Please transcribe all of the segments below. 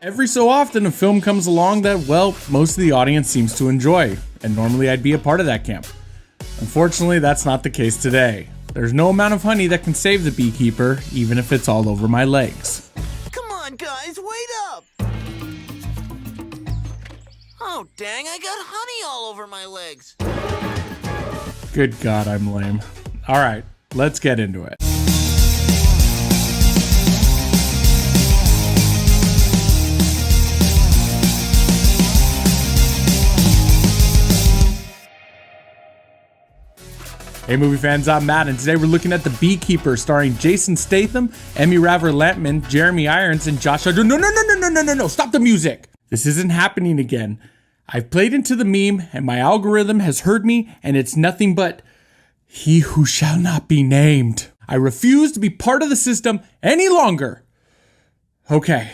Every so often, a film comes along that, well, most of the audience seems to enjoy, and normally I'd be a part of that camp. Unfortunately, that's not the case today. There's no amount of honey that can save the Beekeeper, even if it's all over my legs. Come on, guys, wait up! Oh, dang, I got honey all over my legs. Good God, I'm lame. All right, let's get into it. Hey movie fans, I'm Matt, and today we're looking at The Beekeeper, starring Jason Statham, Emmy Raver-Lampman, Jeremy Irons, and Josh Hutcherson. No, stop the music! This isn't happening again. I've played into the meme, and my algorithm has heard me, and it's nothing but he who shall not be named. I refuse to be part of the system any longer. Okay,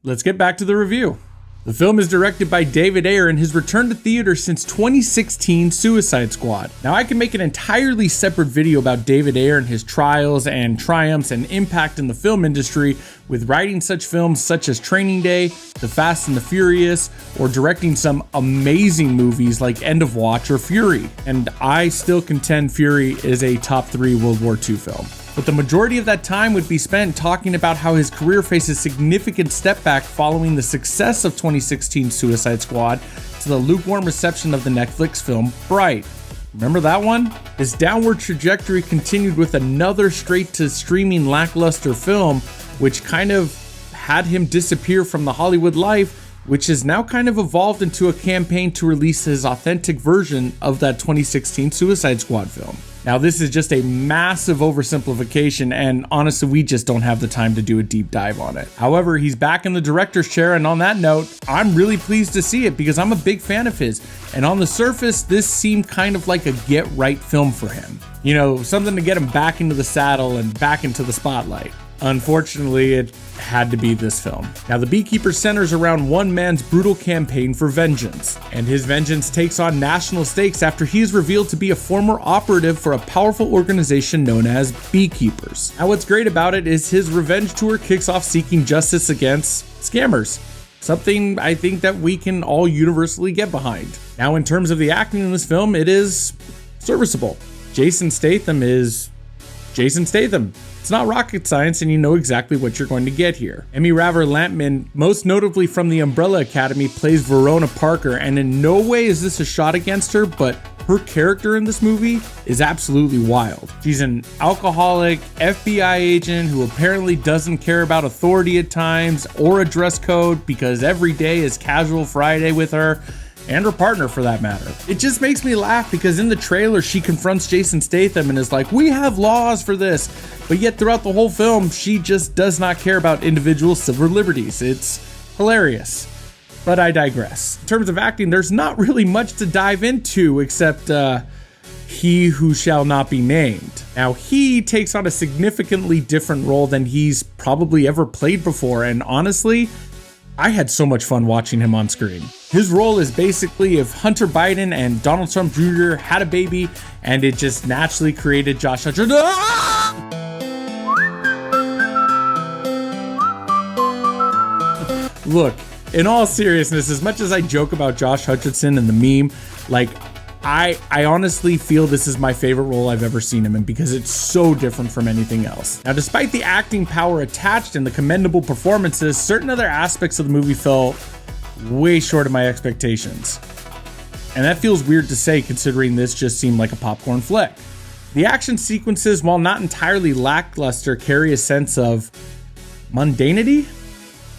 let's get back to the review. The film is directed by David Ayer in his return to theater since 2016 Suicide Squad. Now I can make an entirely separate video about David Ayer and his trials and triumphs and impact in the film industry with writing such films such as Training Day, The Fast and the Furious, or directing some amazing movies like End of Watch or Fury. And I still contend Fury is a top 3 World War II film. But the majority of that time would be spent talking about how his career faces significant step back following the success of 2016 Suicide Squad to the lukewarm reception of the Netflix film Bright. Remember that one? His downward trajectory continued with another straight-to-streaming lackluster film, which kind of had him disappear from the Hollywood life, which has now kind of evolved into a campaign to release his authentic version of that 2016 Suicide Squad film. Now, this is just a massive oversimplification, and honestly, we just don't have the time to do a deep dive on it. However, he's back in the director's chair, and on that note, I'm really pleased to see it because I'm a big fan of his. And on the surface, this seemed kind of like a get-right film for him. You know, something to get him back into the saddle and back into the spotlight. Unfortunately, it had to be this film. Now, The Beekeeper centers around one man's brutal campaign for vengeance, and his vengeance takes on national stakes after he is revealed to be a former operative for a powerful organization known as Beekeepers. Now, what's great about it is his revenge tour kicks off seeking justice against scammers, something I think that we can all universally get behind. Now, in terms of the acting in this film, it is serviceable. Jason Statham is Jason Statham. It's not rocket science, and you know exactly what you're going to get here. Emmy Raver-Lampman, most notably from the Umbrella Academy, plays Verona Parker, and in no way is this a shot against her, but her character in this movie is absolutely wild. She's an alcoholic FBI agent who apparently doesn't care about authority at times or a dress code because every day is casual Friday with her, and her partner for that matter. It just makes me laugh because in the trailer she confronts Jason Statham and is like, we have laws for this, but yet throughout the whole film she just does not care about individual civil liberties. It's hilarious, but I digress. In terms of acting, there's not really much to dive into except he who shall not be named. Now, he takes on a significantly different role than he's probably ever played before, and honestly, I had so much fun watching him on screen. His role is basically if Hunter Biden and Donald Trump Jr. had a baby and it just naturally created Josh Hutcherson. Look, in all seriousness, as much as I joke about Josh Hutcherson and the meme, like, I honestly feel this is my favorite role I've ever seen him in because it's so different from anything else. Now, despite the acting power attached and the commendable performances, certain other aspects of the movie fell way short of my expectations. And that feels weird to say considering this just seemed like a popcorn flick. The action sequences, while not entirely lackluster, carry a sense of mundanity.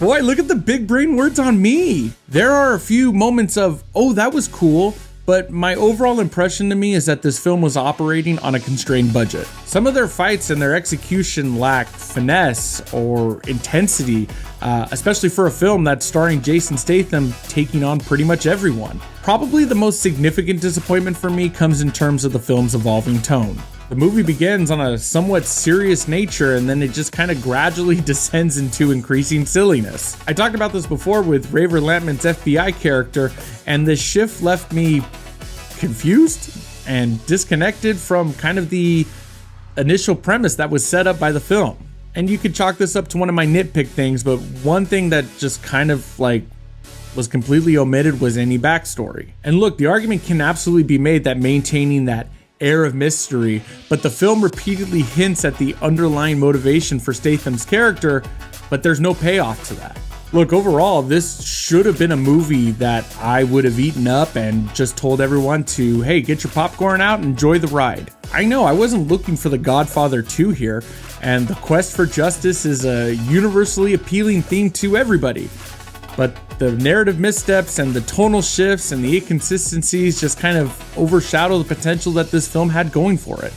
Boy, look at the big brain words on me. There are a few moments of, oh, that was cool. But my overall impression to me is that this film was operating on a constrained budget. Some of their fights and their execution lacked finesse or intensity, especially for a film that's starring Jason Statham taking on pretty much everyone. Probably the most significant disappointment for me comes in terms of the film's evolving tone. The movie begins on a somewhat serious nature and then it just kind of gradually descends into increasing silliness. I talked about this before with Raver-Lampman's FBI character, and this shift left me confused and disconnected from kind of the initial premise that was set up by the film. And you could chalk this up to one of my nitpick things, but one thing that just kind of like was completely omitted was any backstory. And look, the argument can absolutely be made that maintaining that air of mystery, but the film repeatedly hints at the underlying motivation for Statham's character, but there's no payoff to that. Look, overall, this should have been a movie that I would have eaten up and just told everyone to, hey, get your popcorn out and enjoy the ride. I know I wasn't looking for The Godfather 2 here, and the quest for justice is a universally appealing theme to everybody. But the narrative missteps and the tonal shifts and the inconsistencies just kind of overshadow the potential that this film had going for it,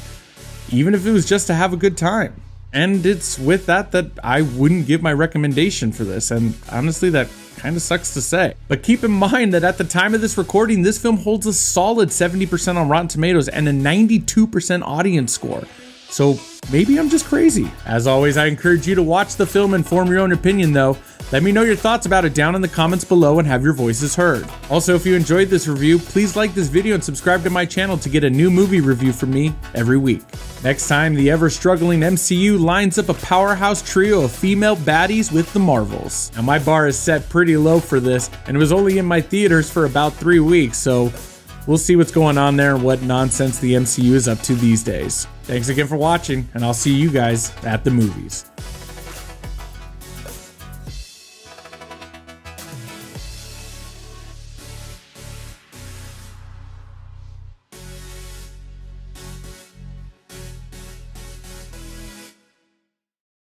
even if it was just to have a good time. And it's with that I wouldn't give my recommendation for this, and honestly that kind of sucks to say. But keep in mind that at the time of this recording, this film holds a solid 70% on Rotten Tomatoes and a 92% audience score. So maybe I'm just crazy. As always, I encourage you to watch the film and form your own opinion though. Let me know your thoughts about it down in the comments below and have your voices heard. Also, if you enjoyed this review, please like this video and subscribe to my channel to get a new movie review from me every week. Next time, the ever-struggling MCU lines up a powerhouse trio of female baddies with the Marvels. Now, my bar is set pretty low for this, and it was only in my theaters for about 3 weeks, so we'll see what's going on there and what nonsense the MCU is up to these days. Thanks again for watching, and I'll see you guys at the movies.